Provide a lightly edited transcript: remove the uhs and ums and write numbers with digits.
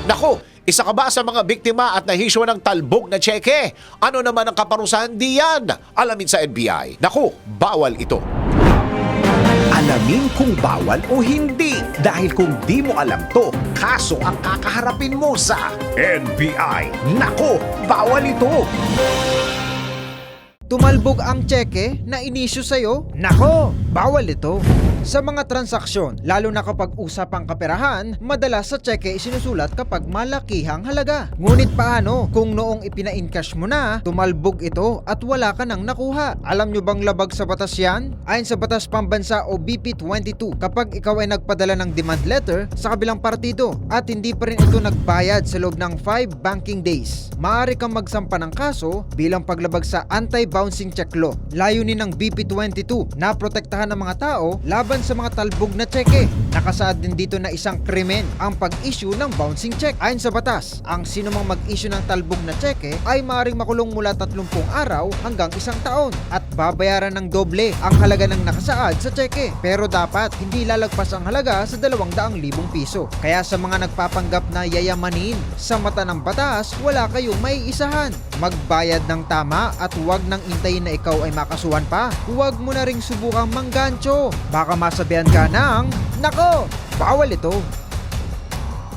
Naku, isa ka ba sa mga biktima at nahisyo ng talbog na tseke? Ano naman ang kaparusahan diyan? Alamin sa NBI. Naku, bawal ito. Alamin kung bawal o hindi. Dahil kung di mo alam to, kaso ang kakaharapin mo sa NBI. Nako, bawal ito. Tumalbog ang tseke na inisyu sa'yo? Nako, bawal ito. Sa mga transaksyon, lalo na kapag usapang kaperahan, madalas sa tseke isinusulat kapag malakihang halaga. Ngunit paano kung noong ipina-encash mo na, tumalbog ito at wala ka nang nakuha? Alam nyo bang labag sa batas yan? Ayon sa Batas Pambansa o BP22, kapag ikaw ay nagpadala ng demand letter sa kabilang partido at hindi pa rin ito nagbayad sa loob ng 5 banking days, maaari kang magsampa ng kaso bilang paglabag sa anti-bouncing check law. Layunin ng BP22 na protektahan ng mga tao laban sa mga talbog na tseke. Nakasaad din dito na isang krimen ang pag-issue ng bouncing check. Ayon sa batas, ang sino mang mag-issue ng talbog na tseke ay maaaring makulong mula 30 araw hanggang 1 taon at babayaran ng doble ang halaga ng nakasaad sa tseke. Pero dapat hindi lalagpas ang halaga sa 200,000 piso. Kaya sa mga nagpapanggap na yayamanin, sa mata ng batas, wala kayong may isahan. Magbayad ng tama at huwag nang intayin na ikaw ay makasuhan pa. Huwag mo na ring subukang manggancho. Baka masabihan ka ng, nako, bawal ito.